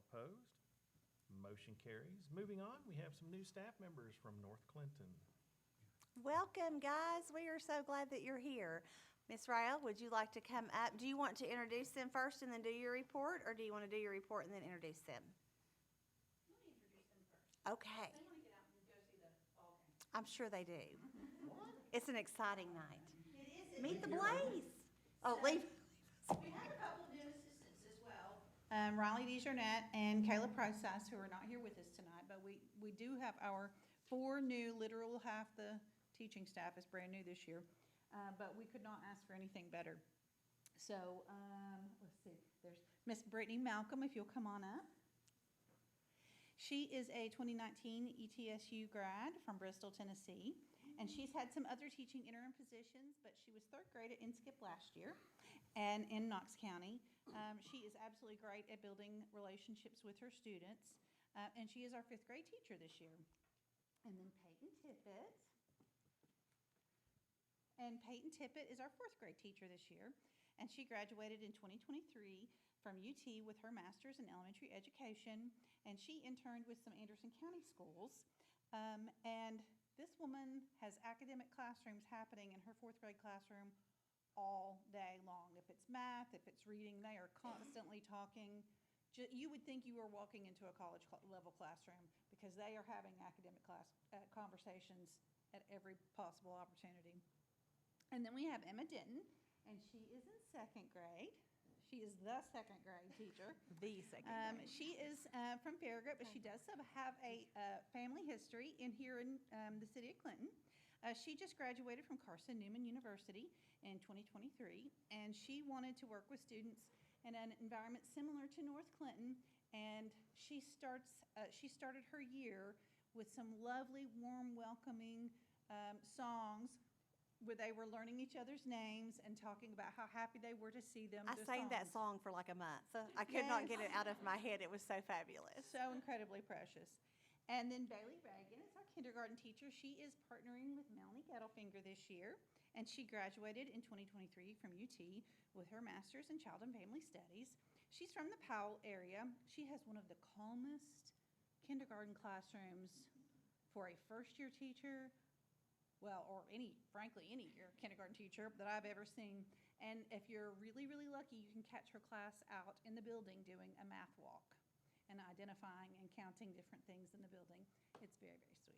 Opposed? Motion carries. Moving on, we have some new staff members from North Clinton. Welcome, guys. We are so glad that you're here. Miss Rael, would you like to come up? Do you want to introduce them first and then do your report, or do you want to do your report and then introduce them? Let me introduce them first. Okay. They want to get out and go see the ball game. I'm sure they do. It's an exciting night. It is. Meet the Blaze. Oh, leave. We have a couple of new assistants as well. Riley DeJarnette and Kayla Process, who are not here with us tonight, but we do have our 4 new, literal half the teaching staff is brand new this year. But we could not ask for anything better. So, let's see, there's Miss Brittany Malcolm, if you'll come on up. She is a 2019 ETSU grad from Bristol, Tennessee, and she's had some other teaching interim positions, but she was 3rd grade at Inskip last year and in Knox County. She is absolutely great at building relationships with her students, and she is our 5th grade teacher this year. And then Peyton Tippett. And Peyton Tippett is our 4th grade teacher this year, and she graduated in 2023 from UT with her master's in elementary education, and she interned with some Anderson County schools. And this woman has academic classrooms happening in her 4th grade classroom all day long. If it's math, if it's reading, they are constantly talking. You would think you were walking into a college level classroom because they are having academic conversations at every possible opportunity. And then we have Emma Denton, and she is in 2nd grade. She is the 2nd grade teacher. The second grade. She is from Farragut, but she does have a family history here in the city of Clinton. She just graduated from Carson Newman University in 2023, and she wanted to work with students in an environment similar to North Clinton, and she started her year with some lovely, warm, welcoming songs where they were learning each other's names and talking about how happy they were to see them. I sang that song for like a month. I could not get it out of my head. It was so fabulous. So incredibly precious. And then Bailey Reagan is our kindergarten teacher. She is partnering with Melanie Gettelfinger this year, and she graduated in 2023 from UT with her master's in child and family studies. She's from the Powell area. She has one of the calmest kindergarten classrooms for a first-year teacher. Well, or frankly, any kindergarten teacher that I've ever seen. And if you're really, really lucky, you can catch her class out in the building doing a math walk and identifying and counting different things in the building. It's very, very sweet.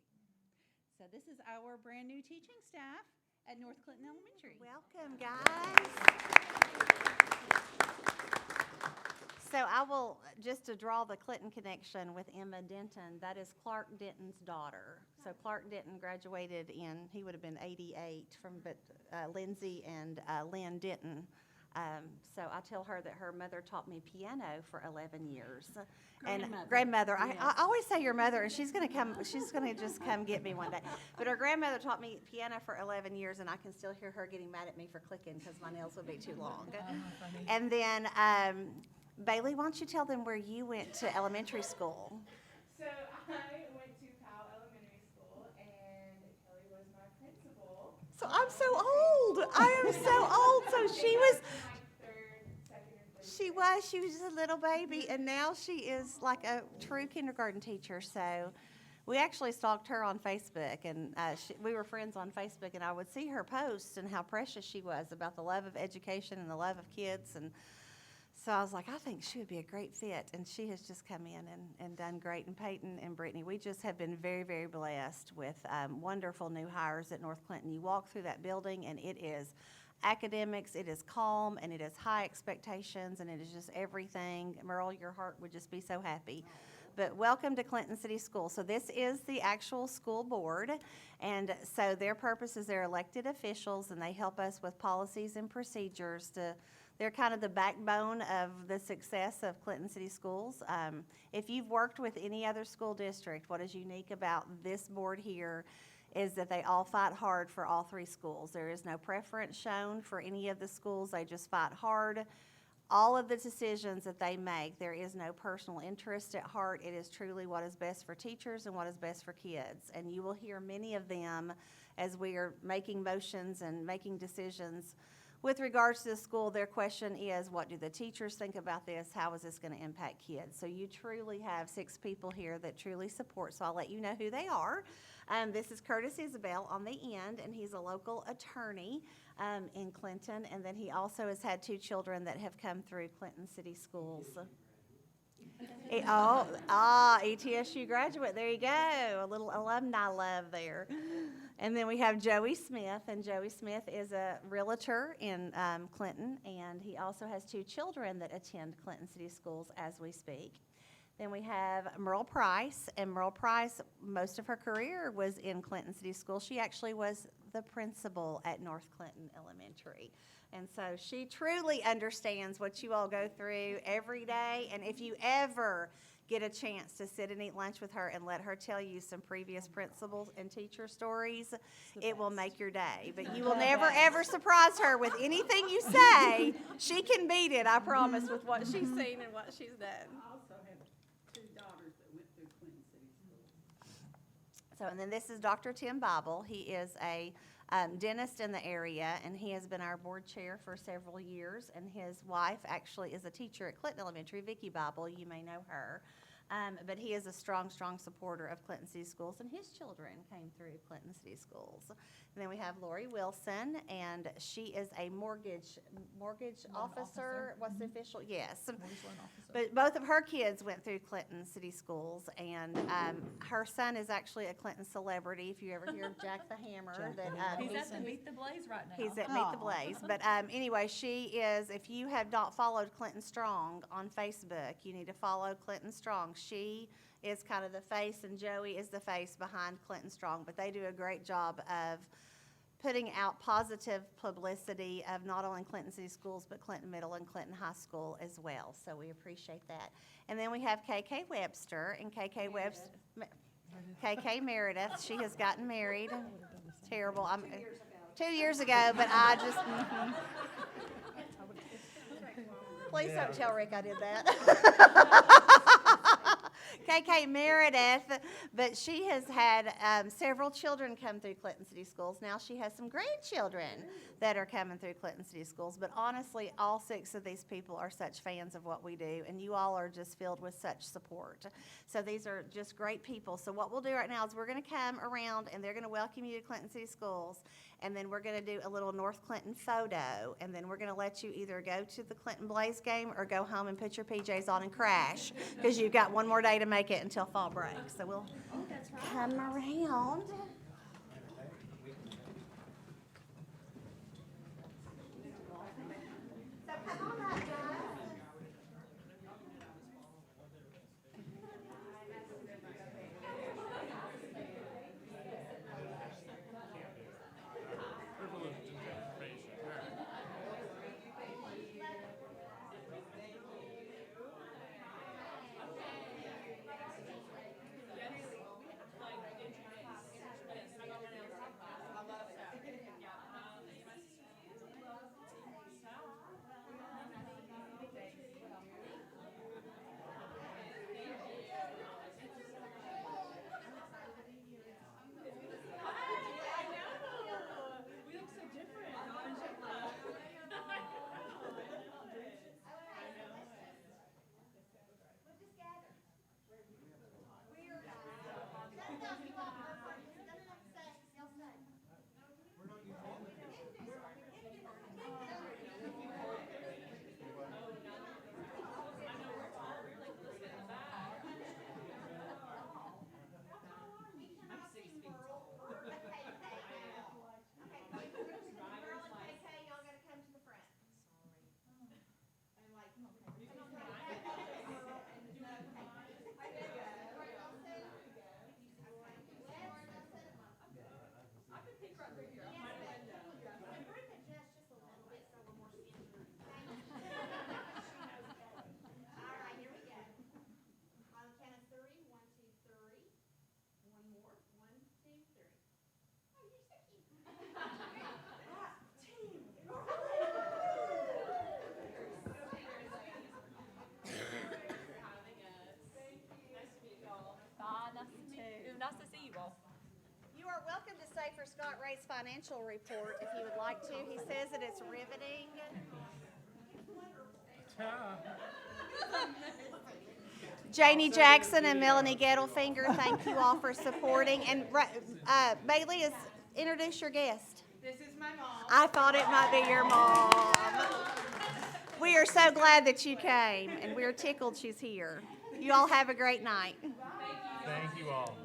So this is our brand new teaching staff at North Clinton Elementary. Welcome, guys. So I will, just to draw the Clinton connection with Emma Denton, that is Clark Denton's daughter. So Clark Denton graduated he would have been 88 but Lindsay and Lynn Denton. So I tell her that her mother taught me piano for 11 years. Grandmother. Yes. I always say your mother, and she's going to just come get me one day. But her grandmother taught me piano for 11 years, and I can still hear her getting mad at me for clicking because my nails would be too long. And then Bailey, why don't you tell them where you went to elementary school? So I went to Powell Elementary School, and Kelly was my principal. So I'm so old. I am so old. So she was, she was just a little baby, and now she is like a true kindergarten teacher. So we actually stalked her on Facebook, and we were friends on Facebook, and I would see her posts and how precious she was about the love of education and the love of kids. And so I was like, I think she would be a great fit, and she has just come in and done great. And Peyton and Brittany, we just have been very, very blessed with wonderful new hires at North Clinton. You walk through that building, and it is academics, it is calm, and it is high expectations, and it is just everything. Merle, your heart would just be so happy. But welcome to Clinton City Schools. So this is the actual school board, and so their purpose is they're elected officials, and they help us with policies and procedures they're kind of the backbone of the success of Clinton City Schools. If you've worked with any other school district, what is unique about this board here is that they all fight hard for all 3 schools. There is no preference shown for any of the schools. They just fight hard. All of the decisions that they make, there is no personal interest at heart. It is truly what is best for teachers and what is best for kids. And you will hear many of them as we are making motions and making decisions with regards to the school, their question is, what do the teachers think about this? How is this going to impact kids? So you truly have 6 people here that truly support, so I'll let you know who they are. This is Curtis Isabel on the end, and he's a local attorney in Clinton, and then he also has had 2 children that have come through Clinton City Schools. ETSU graduate, there you go, a little alumni love there. And then we have Joey Smith, and Joey Smith is a realtor in Clinton, and he also has 2 children that attend Clinton City Schools as we speak. Then we have Merle Price, and Merle Price, most of her career was in Clinton City Schools. She actually was the principal at North Clinton Elementary. And so she truly understands what you all go through every day, and if you ever get a chance to sit and eat lunch with her and let her tell you some previous principals and teacher stories, it will make your day. But you will never, ever surprise her with anything you say. She can beat it, I promise, with what she's seen and what she's done. I also have 2 daughters that went through Clinton City Schools. So, and then this is Dr. Tim Bible. He is a dentist in the area, and he has been our board chair for several years, and his wife actually is a teacher at Clinton Elementary, Vicki Bible. You may know her. But he is a strong, strong supporter of Clinton City Schools, and his children came through Clinton City Schools. And then we have Lori Wilson, and she is a mortgage officer. What's the official? Yes. But both of her kids went through Clinton City Schools, and her son is actually a Clinton celebrity. If you ever hear of Jack the Hammer, He's at the Meet the Blaze right now. he's at Meet the Blaze. But anyway, she is, if you have not followed Clinton Strong on Facebook, you need to follow Clinton Strong. She is kind of the face, and Joey is the face behind Clinton Strong. But they do a great job of putting out positive publicity of not only Clinton City Schools, but Clinton Middle and Clinton High School as well. So we appreciate that. And then we have KK Webster, and KK Webster, KK Meredith. She has gotten married. Terrible. 2 years ago, but I just, Please don't tell Rick I did that. KK Meredith, but she has had several children come through Clinton City Schools. Now she has some grandchildren that are coming through Clinton City Schools. But honestly, all 6 of these people are such fans of what we do, and you all are just filled with such support. So these are just great people. So what we'll do right now is we're going to come around, and they're going to welcome you to Clinton City Schools, and then we're going to do a little North Clinton photo, and then we're going to let you either go to the Clinton Blaze game or go home and put your PJs on and crash, because you've got one more day to make it until fall break. So we'll come around. So come on up, guys. Scott Ray's financial report if you would like to. He says that it's riveting. Janie Jackson and Melanie Gettelfinger, thank you all for supporting. And Bailey, introduce your guest. This is my mom. I thought it might be your mom. We are so glad that you came, and we're tickled she's here. You all have a great night. Thank you all.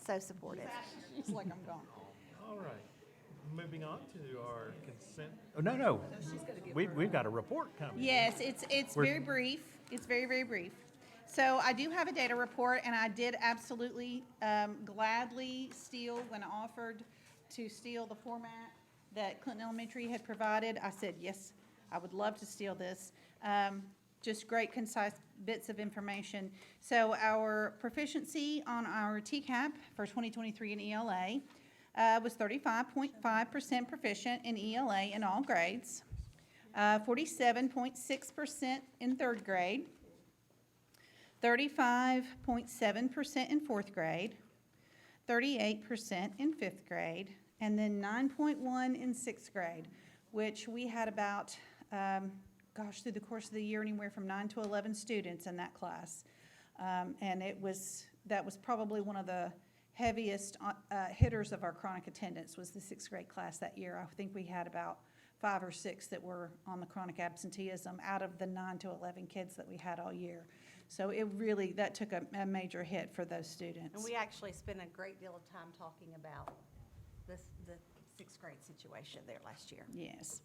So supportive. It's like I'm gone. All right. Moving on to our consent. Oh, no. We've got a report coming. Yes, it's We're- very brief. It's very, very brief. So I do have a data report, and I did absolutely gladly steal, when offered to steal the format that Clinton Elementary had provided. I said, yes, I would love to steal this. Just great, concise bits of information. So our proficiency on our TCAP for 2023 in ELA was 35.5% proficient in ELA in all grades, 47.6% in third grade, 35.7% in fourth grade, 38% in fifth grade, and then 9.1 in sixth grade, which we had about, through the course of the year, anywhere from 9 to 11 students in that class. And that was probably one of the heaviest hitters of our chronic attendance was the sixth grade class that year. I think we had about 5 or 6 that were on the chronic absenteeism out of the 9 to 11 kids that we had all year. So that took a major hit for those students. And we actually spent a great deal of time talking about the sixth grade situation there last year. Yes.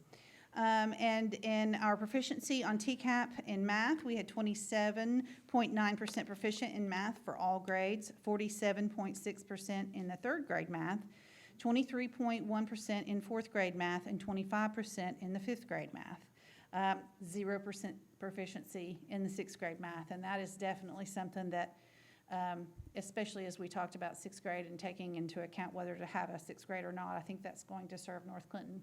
And in our proficiency on TCAP in math, we had 27.9% proficient in math for all grades, 47.6% in the third grade math, 23.1% in fourth grade math, and 25% in the fifth grade math. 0% proficiency in the sixth grade math, and that is definitely something that, especially as we talked about sixth grade and taking into account whether to have a sixth grade or not, I think that's going to serve North Clinton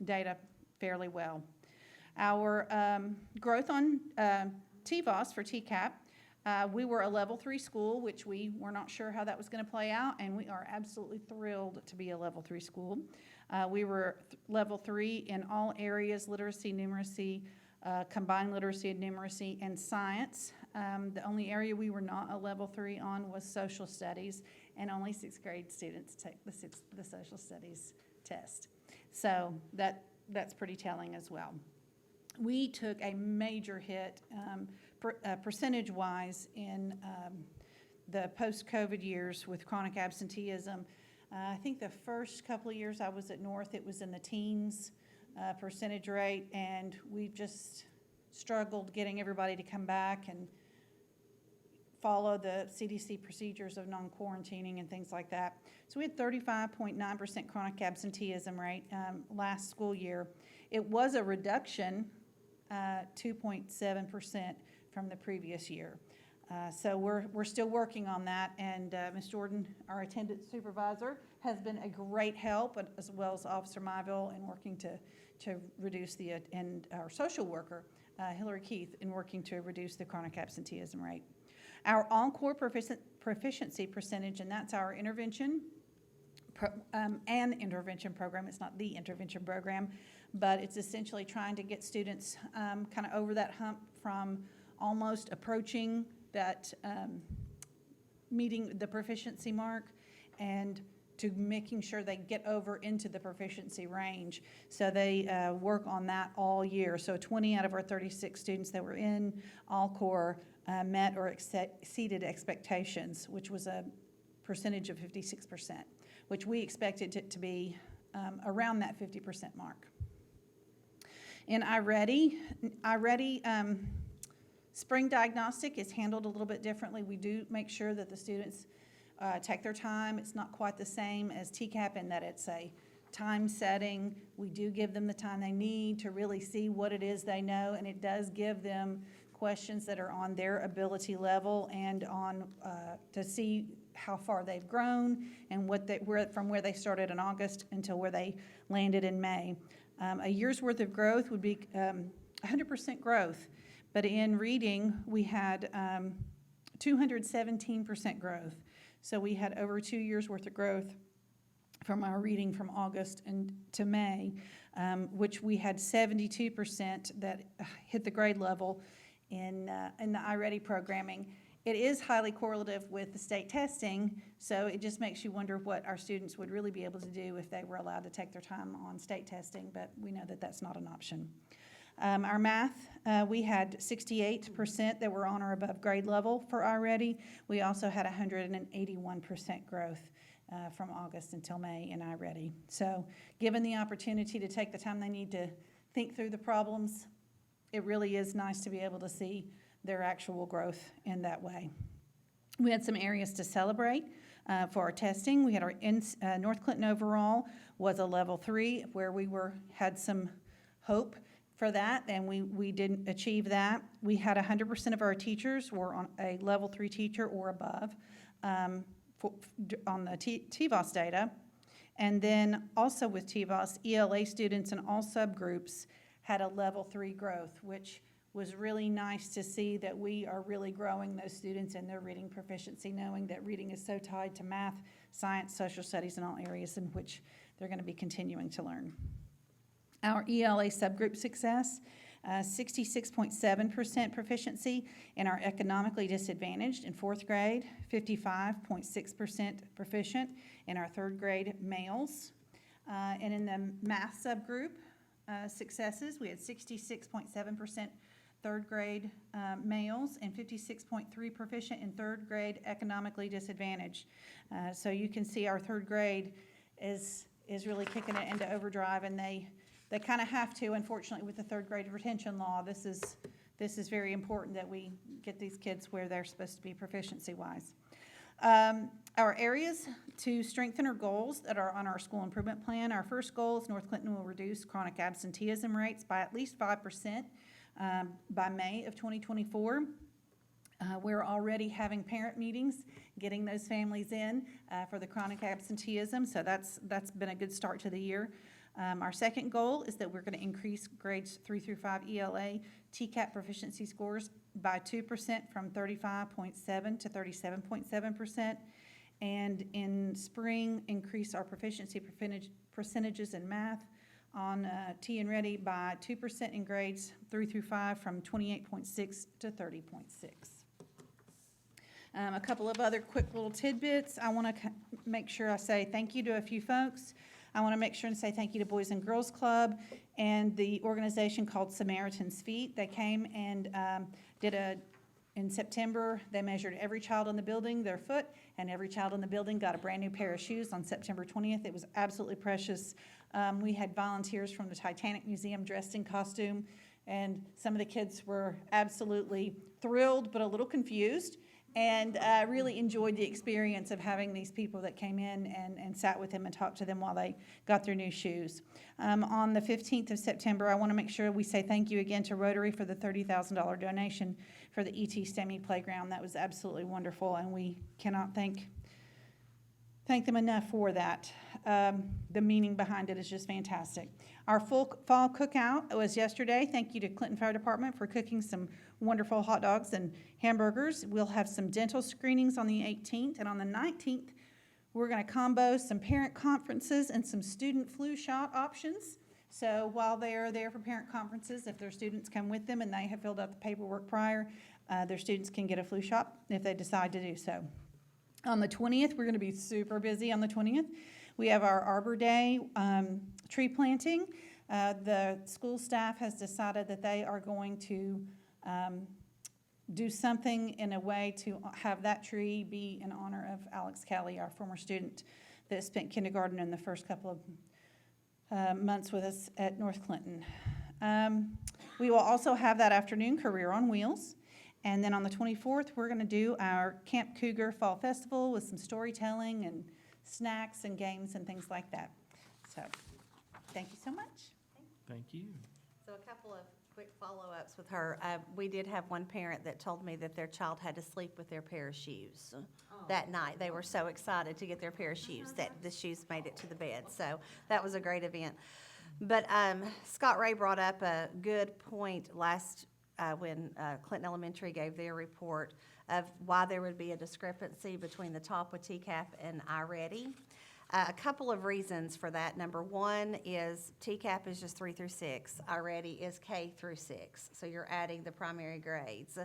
data fairly well. Our growth on TVOS for TCAP, we were a level 3 school, which we were not sure how that was going to play out, and we are absolutely thrilled to be a level 3 school. We were level 3 in all areas, literacy, numeracy, combined literacy and numeracy, and science. The only area we were not a level 3 on was social studies, and only sixth grade students take the social studies test. So that's pretty telling as well. We took a major hit percentage-wise in the post-COVID years with chronic absenteeism. I think the first couple of years I was at North, it was in the teens percentage rate, and we just struggled getting everybody to come back and follow the CDC procedures of non-quarantining and things like that. So we had 35.9% chronic absenteeism rate last school year. It was a reduction, 2.7% from the previous year. So we're still working on that, and Ms. Jordan, our attendance supervisor, has been a great help, as well as Officer Myville, in working to reduce and our social worker, Hillary Keith, in working to reduce the chronic absenteeism rate. Our Encore proficiency percentage, and that's our intervention intervention program. It's not the intervention program, but it's essentially trying to get students kind of over that hump from almost approaching that meeting the proficiency mark and to making sure they get over into the proficiency range. So they work on that all year. So 20 out of our 36 students that were in All-Core met or exceeded expectations, which was a percentage of 56%, which we expected it to be around that 50% mark. In iReady, spring diagnostic is handled a little bit differently. We do make sure that the students take their time. It's not quite the same as TCAP in that it's a time setting. We do give them the time they need to really see what it is they know, and it does give them questions that are on their ability level and on to see how far they've grown and from where they started in August until where they landed in May. A year's worth of growth would be 100% growth, But in reading, we had 217% growth. So we had over 2 years' worth of growth from our reading from August to May, which we had 72% that hit the grade level in the iReady programming. It is highly correlative with the state testing, so it just makes you wonder what our students would really be able to do if they were allowed to take their time on state testing, but we know that that's not an option. Our math, we had 68% that were on or above grade level for iReady. We also had 181% growth from August until May in iReady. So given the opportunity to take the time they need to think through the problems, it really is nice to be able to see their actual growth in that way. We had some areas to celebrate for our testing. We had our North Clinton overall was a level 3, where we had some hope for that, and we didn't achieve that. We had 100% of our teachers were on a level 3 teacher or above on the TVOS data. And then also with TVOS, ELA students in all subgroups had a level 3 growth, which was really nice to see that we are really growing those students in their reading proficiency, knowing that reading is so tied to math, science, social studies, and all areas in which they're going to be continuing to learn. Our ELA subgroup success, 66.7% proficiency in our economically disadvantaged in 4th grade, 55.6% proficient in our 3rd grade males. And in the math subgroup successes, we had 66.7% 3rd grade males and 56.3% proficient in 3rd grade economically disadvantaged. So you can see our 3rd grade is really kicking it into overdrive, and they kind of have to, unfortunately, with the 3rd grade retention law. This is very important that we get these kids where they're supposed to be proficiency-wise. Our areas to strengthen our goals that are on our school improvement plan. Our first goal is North Clinton will reduce chronic absenteeism rates by at least 5% by May of 2024. We're already having parent meetings, getting those families in for the chronic absenteeism, so that's been a good start to the year. Our second goal is that we're going to increase grades 3 through 5 ELA TCAP proficiency scores by 2% from 35.7 to 37.7%. And in spring, increase our proficiency percentages in math on T and Ready by 2% in grades 3 through 5 from 28.6 to 30.6. A couple of other quick little tidbits. I want to make sure I say thank you to a few folks. I want to make sure and say thank you to Boys and Girls Club and the organization called Samaritan's Feet. They came and in September, they measured every child in the building, their foot, and every child in the building got a brand new pair of shoes on September 20th. It was absolutely precious. We had volunteers from the Titanic Museum dressed in costume, and some of the kids were absolutely thrilled but a little confused, and really enjoyed the experience of having these people that came in and sat with them and talked to them while they got their new shoes. On the 15th of September, I want to make sure we say thank you again to Rotary for the $30,000 donation for the ET STEMI playground. That was absolutely wonderful, and we cannot thank them enough for that. The meaning behind it is just fantastic. Our fall cookout was yesterday. Thank you to Clinton Fire Department for cooking some wonderful hot dogs and hamburgers. We'll have some dental screenings on the 18th, and on the 19th, we're going to combo some parent conferences and some student flu shot options. So while they are there for parent conferences, if their students come with them and they have filled out the paperwork prior, their students can get a flu shot if they decide to do so. On the 20th, we're going to be super busy on the 20th. We have our Arbor Day tree planting. The school staff has decided that they are going to do something in a way to have that tree be in honor of Alex Kelly, our former student that spent kindergarten in the first couple of months with us at North Clinton. We will also have that afternoon Career on Wheels. And then on the 24th, we're going to do our Camp Cougar Fall Festival with some storytelling and snacks and games and things like that. So, thank you so much. Thank you. So a couple of quick follow-ups with her. We did have one parent that told me that their child had to sleep with their pair of shoes that night. They were so excited to get their pair of shoes that the shoes made it to the bed. So that was a great event. But Scott Ray brought up a good point last when Clinton Elementary gave their report of why there would be a discrepancy between the top with TCAP and iReady. A couple of reasons for that. Number one is TCAP is just 3 through 6. iReady is K through 6. So you're adding the primary grades.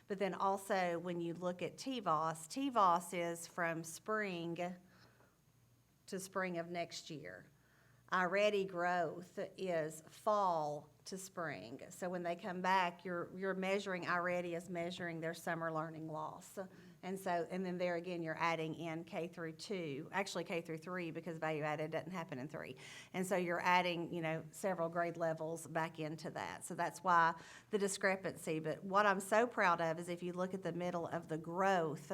But then also, when you look at TVOS is from spring to spring of next year. iReady growth is fall to spring. So when they come back, you're measuring, iReady is measuring their summer learning loss. And so, and then there again, you're adding in K through 2, actually K through 3, because value added doesn't happen in 3. And so you're adding, several grade levels back into that. So that's why the discrepancy. But what I'm so proud of is if you look at the middle of the growth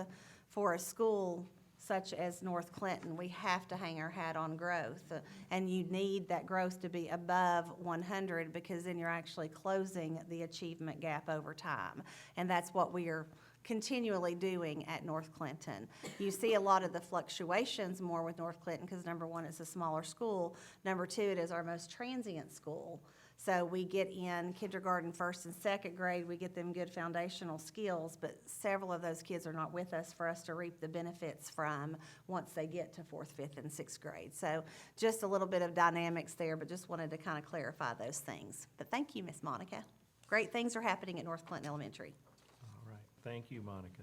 for a school such as North Clinton, we have to hang our hat on growth. And you need that growth to be above 100 because then you're actually closing the achievement gap over time. And that's what we are continually doing at North Clinton. You see a lot of the fluctuations more with North Clinton because number one, it's a smaller school. Number two, it is our most transient school. So we get in kindergarten, first and second grade, we get them good foundational skills, but several of those kids are not with us for us to reap the benefits from once they get to fourth, fifth, and sixth grade. So just a little bit of dynamics there, but just wanted to kind of clarify those things. But thank you, Miss Monica. Great things are happening at North Clinton Elementary. All right, thank you, Monica.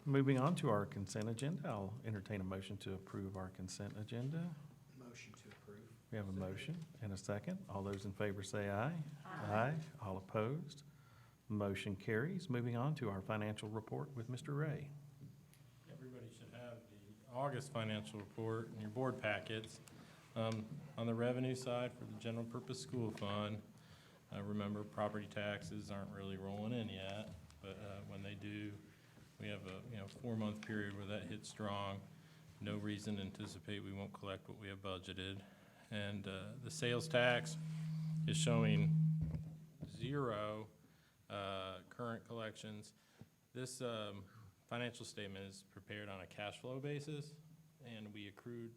Moving on to our consent agenda, I'll entertain a motion to approve our consent agenda. Motion to approve. We have a motion and a second. All those in favor say aye. Aye. All opposed? Motion carries. Moving on to our financial report with Mr. Ray. Everybody should have the August financial report in your board packets. On the revenue side for the general purpose school fund, remember property taxes aren't really rolling in yet, but when they do, we have a 4-month period where that hits strong. No reason to anticipate we won't collect what we have budgeted. And the sales tax is showing 0 current collections. This financial statement is prepared on a cash flow basis, and we accrued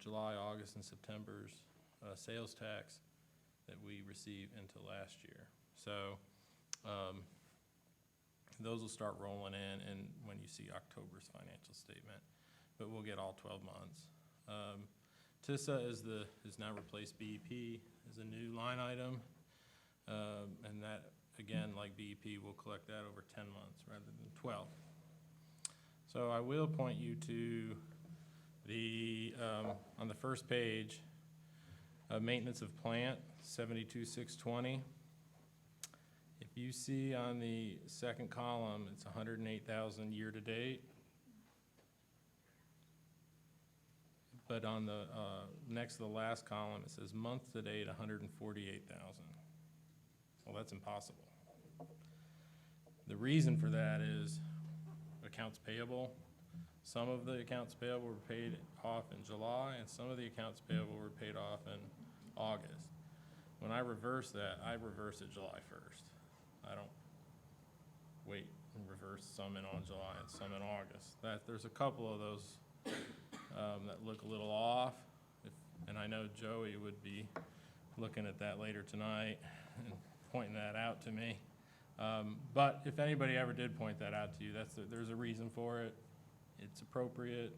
July, August, and September's sales tax that we received into last year. So those will start rolling in and when you see October's financial statement, but we'll get all 12 months. TISA is now replaced BEP as a new line item, and that, again, like BEP, we'll collect that over 10 months rather than 12. So I will point you to the, on the first page, maintenance of plant, 72,620. If you see on the second column, it's 108,000 year to date. But on the next to the last column, it says month to date, 148,000. Well, that's impossible. The reason for that is accounts payable. Some of the accounts payable were paid off in July, and some of the accounts payable were paid off in August. When I reverse that, I reverse it July 1st. I don't wait and reverse some in on July and some in August. There's a couple of those that look a little off, and I know Joey would be looking at that later tonight and pointing that out to me. But if anybody ever did point that out to you, there's a reason for it. It's appropriate.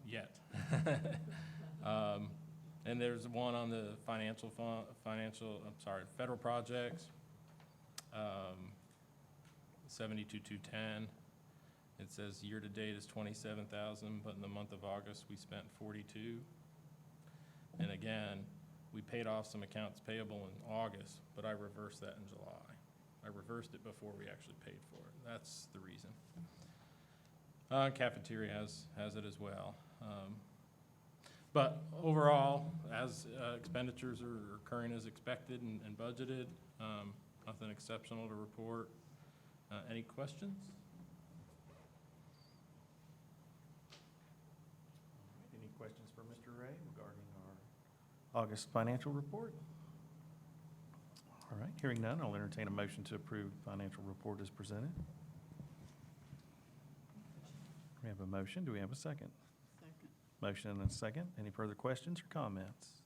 Yet. And there's one on the federal projects, 72,210. It says year to date is 27,000, but in the month of August we spent 42. And again, we paid off some accounts payable in August, but I reversed that in July. I reversed it before we actually paid for it. That's the reason. Cafeteria has it as well. But overall, as expenditures are occurring as expected and budgeted, nothing exceptional to report. Any questions? Any questions for Mr. Ray regarding our August financial report? All right, hearing none, I'll entertain a motion to approve financial report as presented. We have a motion. Do we have a second? Second. Motion and a second. Any further questions or comments?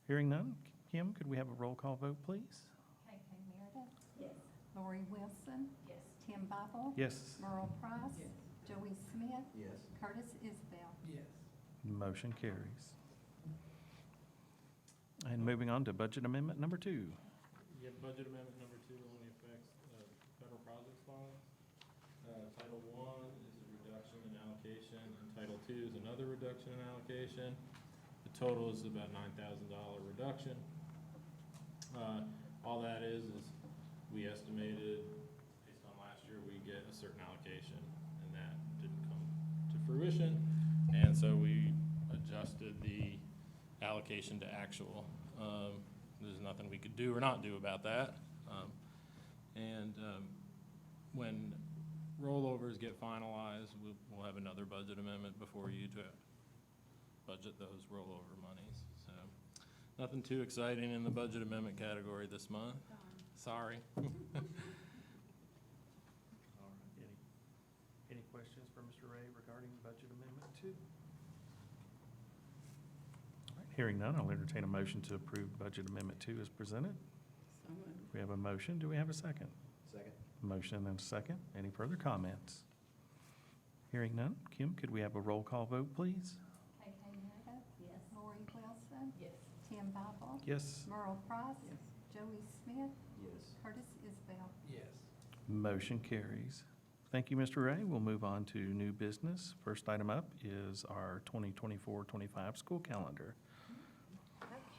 Hearing none, Kim, could we have a roll call vote, please? KK Meredith. Yes. Lori Wilson. Yes. Tim Bobble. Yes. Merle Price. Yes. Joey Smith. Yes. Curtis Isbell. Yes. Motion carries. And moving on to budget amendment number 2. Yeah, budget amendment number 2 only affects federal projects funds. Title I is a reduction in allocation, and Title II is another reduction in allocation. The total is about $9,000 reduction. All that is we estimated, based on last year, we get a certain allocation, and that didn't come to fruition. And so we adjusted the allocation to actual. There's nothing we could do or not do about that. When rollovers get finalized, we'll have another budget amendment before you to budget those rollover monies. So nothing too exciting in the budget amendment category this month. Sorry. All right. Any questions for Mr. Ray regarding budget amendment 2? All right, hearing none, I'll entertain a motion to approve budget amendment 2 as presented. So moved. We have a motion. Do we have a second? Second. Motion and a second. Any further comments? Hearing none. Kim, could we have a roll call vote, please? KK Meredith. Yes. Lori Wilson. Yes. Tim Bobble. Yes. Merle Price. Yes. Joey Smith. Yes. Curtis Isbell. Yes. Motion carries. Thank you, Mr. Ray. We'll move on to new business. First item up is our 2024-25 school calendar.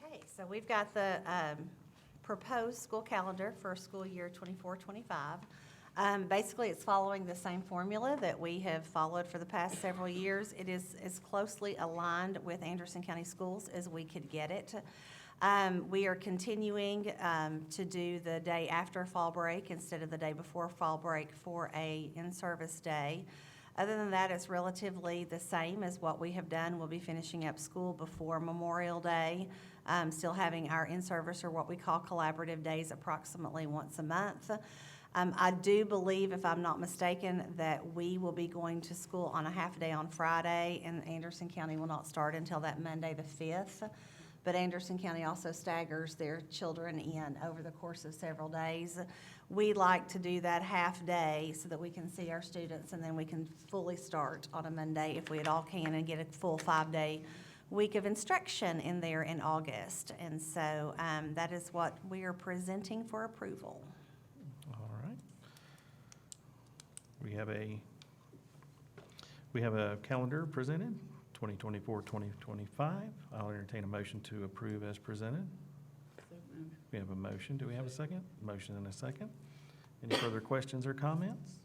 Okay, so we've got the proposed school calendar for school year 24-25. Basically, it's following the same formula that we have followed for the past several years. It is as closely aligned with Anderson County Schools as we could get it. We are continuing to do the day after fall break instead of the day before fall break for a in-service day. Other than that, it's relatively the same as what we have done. We'll be finishing up school before Memorial Day, still having our in-service or what we call collaborative days approximately once a month. I do believe, if I'm not mistaken, that we will be going to school on a half-day on Friday, and Anderson County will not start until that Monday, the 5th. But Anderson County also staggers their children in over the course of several days. We like to do that half-day so that we can see our students, and then we can fully start on a Monday if we at all can, and get a full 5-day week of instruction in there in August. And so that is what we are presenting for approval. All right. We have a calendar presented, 2024-2025. I'll entertain a motion to approve as presented. So moved. We have a motion. Do we have a second? Motion and a second. Any further questions or comments?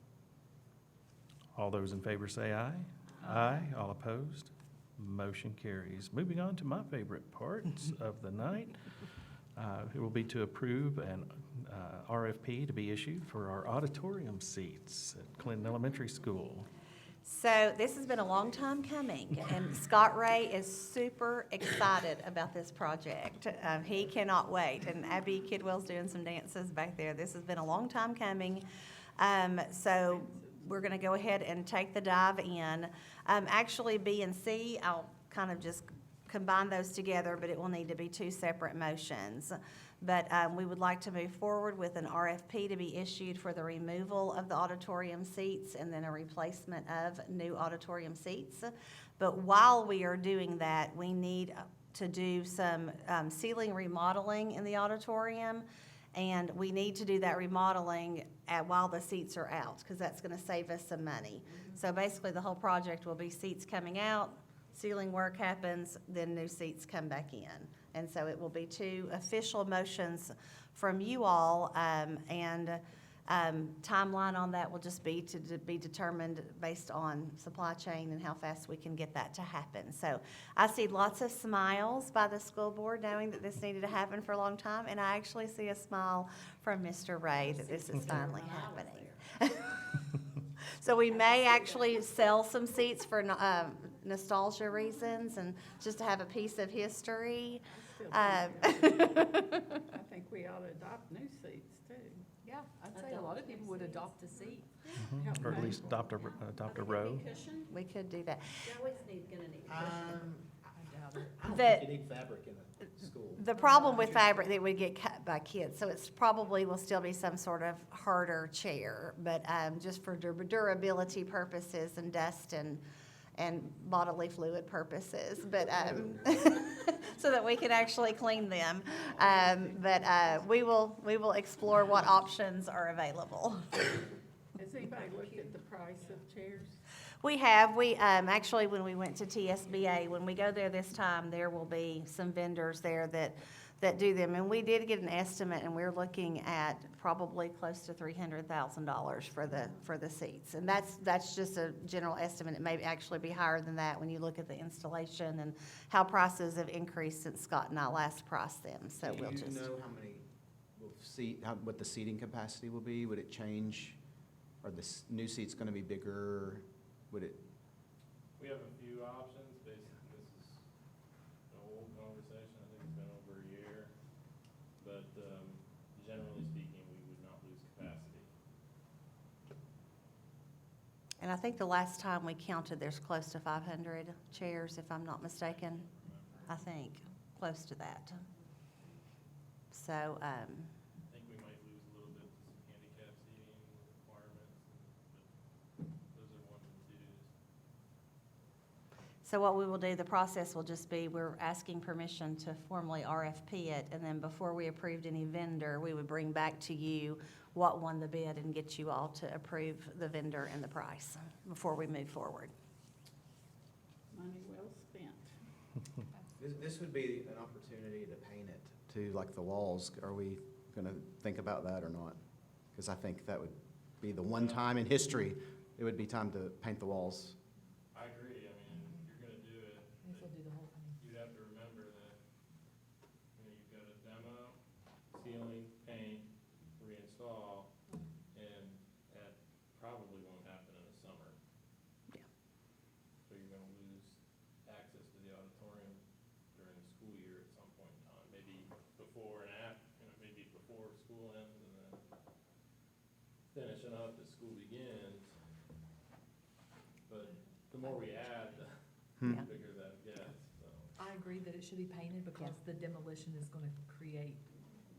All those in favor say aye. Aye. All opposed? Motion carries. Moving on to my favorite parts of the night. It will be to approve an RFP to be issued for our auditorium seats at Clinton Elementary School. So this has been a long time coming, and Scott Ray is super excited about this project. He cannot wait, and Abby Kidwell's doing some dances back there. This has been a long time coming. So we're going to go ahead and take the dive in. Actually, B and C, I'll kind of just combine those together, but it will need to be two separate motions. But we would like to move forward with an RFP to be issued for the removal of the auditorium seats and then a replacement of new auditorium seats. But while we are doing that, we need to do some ceiling remodeling in the auditorium. And we need to do that remodeling while the seats are out, because that's going to save us some money. So basically, the whole project will be seats coming out, ceiling work happens, then new seats come back in. And so it will be two official motions from you all, and timeline on that will just be to be determined based on supply chain and how fast we can get that to happen. So I see lots of smiles by the school board knowing that this needed to happen for a long time, and I actually see a smile from Mr. Ray that this is finally happening. So we may actually sell some seats for nostalgia reasons and just to have a piece of history. I think we ought to adopt new seats too. Yeah, I'd say a lot of people would adopt a seat. Or at least adopt a row. We could do that. Joey's gonna need a cushion. I about it. I don't That- think you need fabric in a school. The problem with fabric that would get cut by kids, so it's probably will still be some sort of harder chair, but just for durability purposes and dust and bodily fluid purposes, but so that we can actually clean them. But we will explore what options are available. Has anybody looked at the price of chairs? We actually, when we went to TSBA, when we go there this time, there will be some vendors there that do them. And we did get an estimate, and we're looking at probably close to $300,000 for the seats. And that's just a general estimate. It may actually be higher than that when you look at the installation and how prices have increased since Scott and I last priced them. So we'll just. Do you know how many what the seating capacity will be? Would it change? Are the new seats gonna be bigger? Would it? We have a few options. Basically, this is an old conversation. I think it's been over a year. But generally speaking, we would not lose capacity. And I think the last time we counted, there's close to 500 chairs, if I'm not mistaken. I think, close to that. So, I think we might lose a little bit to some handicap seating requirements, but those are ones and twos. so what we will do, the process will just be, we're asking permission to formally RFP it, and then before we approved any vendor, we would bring back to you what won the bid and get you all to approve the vendor and the price before we move forward. Money well spent. This would be an opportunity to paint it to like the walls. Are we gonna think about that or not? Because I think that would be the one time in history, it would be time to paint the walls. I agree. I mean, if you're gonna do it, I guess we'll do the whole thing. you'd have to remember that, you've got a demo, ceiling, paint, reinstall, and that probably won't happen in the summer. Yeah. So you're gonna lose access to the auditorium during the school year at some point in time, maybe before and after, maybe before school ends and then finishing up as school begins. But the more we add, the Yeah. bigger that gets, so. I agree that it should be painted because the demolition is gonna create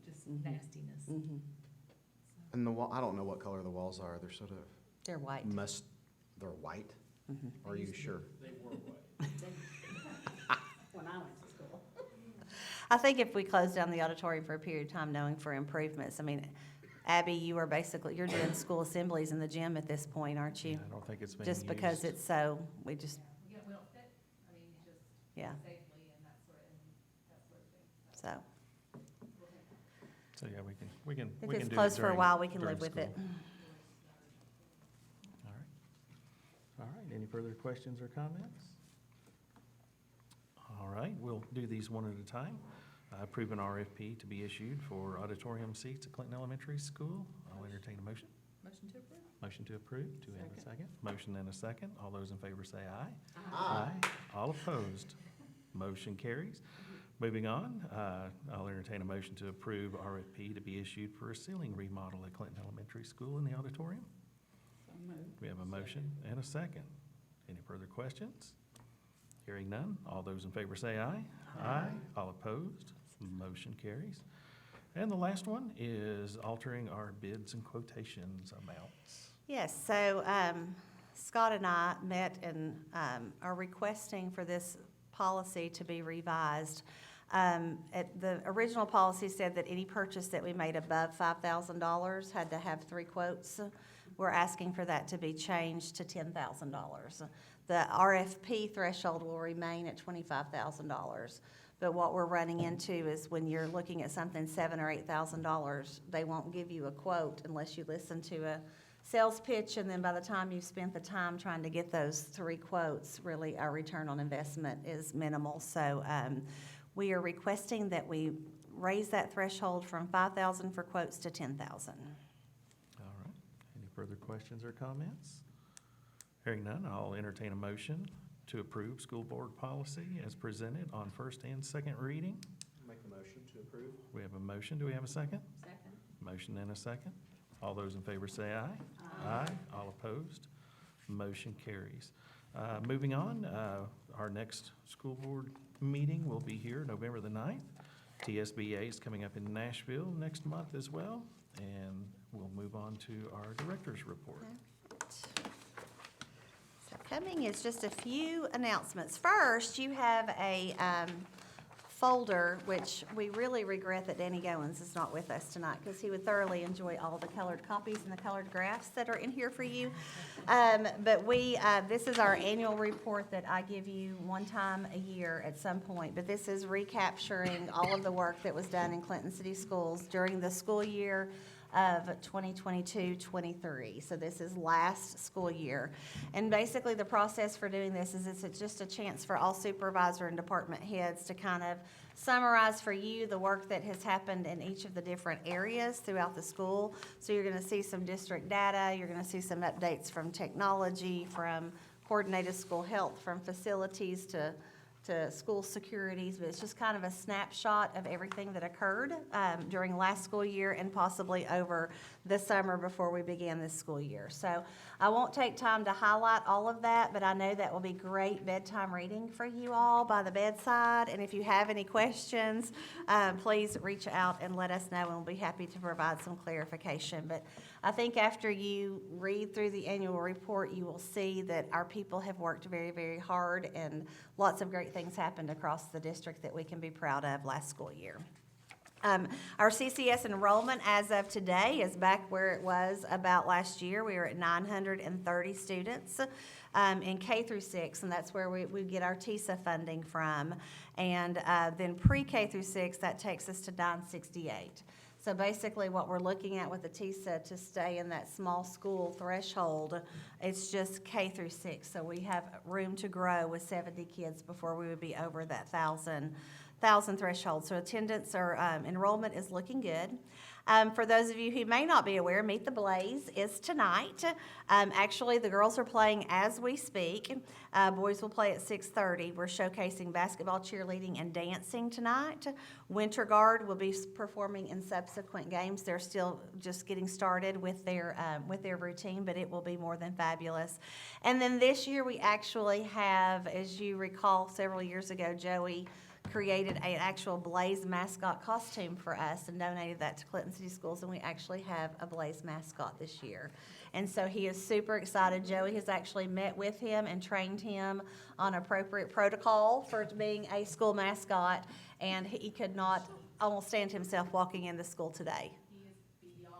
just Mhm. nastiness. Mm-hmm. And the wall, I don't know what color the walls are. They're sort of They're white. they're white? Mhm. Are you sure? They were white. When I went to school. I think if we close down the auditorium for a period of time, knowing for improvements, I mean, Abby, you're doing school assemblies in the gym at this point, aren't you? I don't think it's been Just because used. it's so, we just, Yeah, we don't fit, I mean, just yeah, safely and that sort of thing, so. so. So, yeah, we can If we can it's do it closed for a during- while, we can during live with it. school. All right. All right, any further questions or comments? All right, we'll do these one at a time. Approve an RFP to be issued for auditorium seats at Clinton Elementary School. I'll entertain a motion. Motion to approve? Motion to approve. Do we have a Second. second? Motion and a second. All those in favor say aye. Aye. All opposed. Motion carries. Moving on, I'll entertain a motion to approve RFP to be issued for a ceiling remodel at Clinton Elementary School in the auditorium. So moved. We have a motion and a second. Any further questions? Hearing none. All those in favor say aye. Aye. All opposed. Motion carries. And the last one is altering our bids and quotations amounts. Yes, so Scott and I met and are requesting for this policy to be revised. The original policy said that any purchase that we made above $5,000 had to have 3 quotes. We're asking for that to be changed to $10,000. The RFP threshold will remain at $25,000. But what we're running into is when you're looking at something $7,000 or $8,000, they won't give you a quote unless you listen to a sales pitch, and then by the time you've spent the time trying to get those 3 quotes, really our return on investment is minimal. So we are requesting that we raise that threshold from $5,000 for quotes to $10,000. All right. Any further questions or comments? Hearing none, I'll entertain a motion to approve school board policy as presented on first and second reading. Make the motion to approve. We have a motion. Do we have a second? Second. Motion and a second. All those in favor say aye. Aye. All opposed? Motion carries. Moving on, our next school board meeting will be here November the 9th. TSBA is coming up in Nashville next month as well, and we'll move on to our director's report. So coming is just a few announcements. First, you have a folder, which we really regret that Danny Goins is not with us tonight, because he would thoroughly enjoy all the colored copies and the colored graphs that are in here for you. But this is our annual report that I give you one time a year at some point. But this is recapturing all of the work that was done in Clinton City Schools during the school year of 2022-23. So this is last school year. And basically, the process for doing this is it's just a chance for all supervisor and department heads to kind of summarize for you the work that has happened in each of the different areas throughout the school. So you're going to see some district data, you're going to see some updates from technology, from coordinated school health, from facilities to school securities, but it's just kind of a snapshot of everything that occurred during last school year and possibly over the summer before we began this school year. So I won't take time to highlight all of that, but I know that will be great bedtime reading for you all by the bedside. And if you have any questions, please reach out and let us know, and we'll be happy to provide some clarification. But I think after you read through the annual report, you will see that our people have worked very, very hard, and lots of great things happened across the district that we can be proud of last school year. Our CCS enrollment as of today is back where it was about last year. We were at 930 students in K through 6, and that's where we get our TISA funding from. And then pre-K through 6, that takes us to 968. So basically what we're looking at with the TISA to stay in that small school threshold, it's just K through 6. So we have room to grow with 70 kids before we would be over that 1,000 threshold. So attendance or enrollment is looking good. For those of you who may not be aware, Meet the Blaze is tonight. Actually, the girls are playing as we speak. Boys will play at 6:30. We're showcasing basketball, cheerleading, and dancing tonight. Winter Guard will be performing in subsequent games. They're still just getting started with their routine, but it will be more than fabulous. And then this year we actually have, as you recall, several years ago, Joey created an actual Blaze mascot costume for us and donated that to Clinton City Schools, and we actually have a Blaze mascot this year. And so he is super excited. Joey has actually met with him and trained him on appropriate protocol for being a school mascot, and he could not almost stand himself walking into school today. He is beyond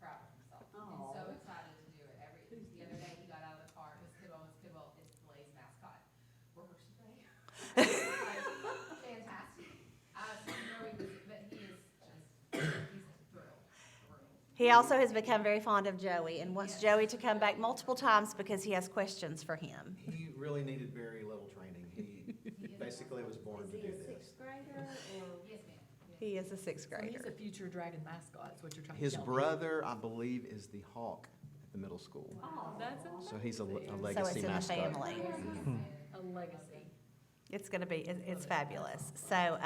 proud of himself and so excited to do it. The other day, he got out of the car, his kiddo, it's Blaze mascot. Where was she today? Fantastic. But he is just, he's thrilled. He also has become very fond of Joey and wants Joey to come back multiple times because he has questions for him. He really needed very little training. He basically was born to do this. Yes, ma'am. He is a sixth So he's grader. a future dragon mascot, is what you're trying to His tell me. brother, I believe, is the Hawk at the middle school. Oh, that's So he's a So it's legacy in the mascot. family. a legacy. It's going to be, it's fabulous. So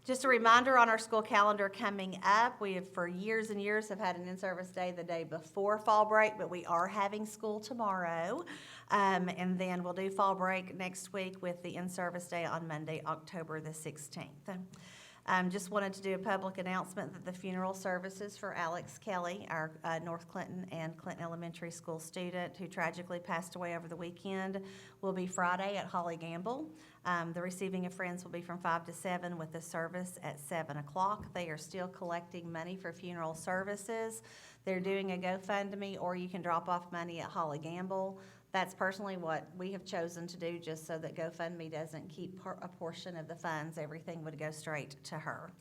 just a reminder on our school calendar coming up, we have for years and years have had an in-service day the day before fall break, but we are having school tomorrow. And then we'll do fall break next week with the in-service day on Monday, October the 16th. Just wanted to do a public announcement that the funeral services for Alex Kelly, our North Clinton and Clinton Elementary School student who tragically passed away over the weekend, will be Friday at Holly Gamble. The receiving of friends will be from 5 to 7 with the service at 7 o'clock. They are still collecting money for funeral services. They're doing a GoFundMe, or you can drop off money at Holly Gamble. That's personally what we have chosen to do, just so that GoFundMe doesn't keep a portion of the funds. Everything would go straight to her.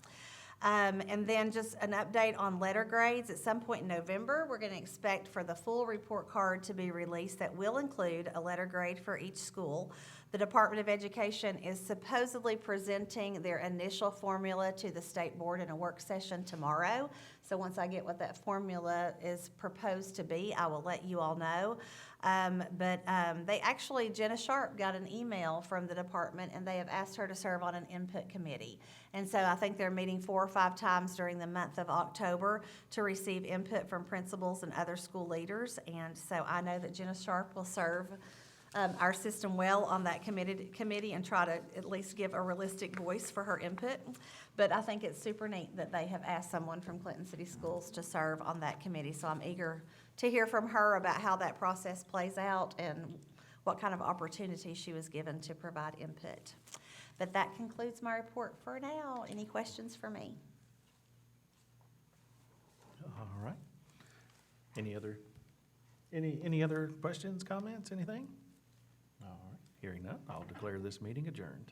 And then just an update on letter grades. At some point in November, we're going to expect for the full report card to be released that will include a letter grade for each school. The Department of Education is supposedly presenting their initial formula to the state board in a work session tomorrow. So once I get what that formula is proposed to be, I will let you all know. They actually, Jenna Sharp got an email from the department, and they have asked her to serve on an input committee. And so I think they're meeting 4 or 5 times during the month of October to receive input from principals and other school leaders. And so I know that Jenna Sharp will serve our system well on that committee and try to at least give a realistic voice for her input. But I think it's super neat that they have asked someone from Clinton City Schools to serve on that committee. So I'm eager to hear from her about how that process plays out and what kind of opportunity she was given to provide input. But that concludes my report for now. Any questions for me? All right. Any other questions, comments, anything? All right, hearing none, I'll declare this meeting adjourned.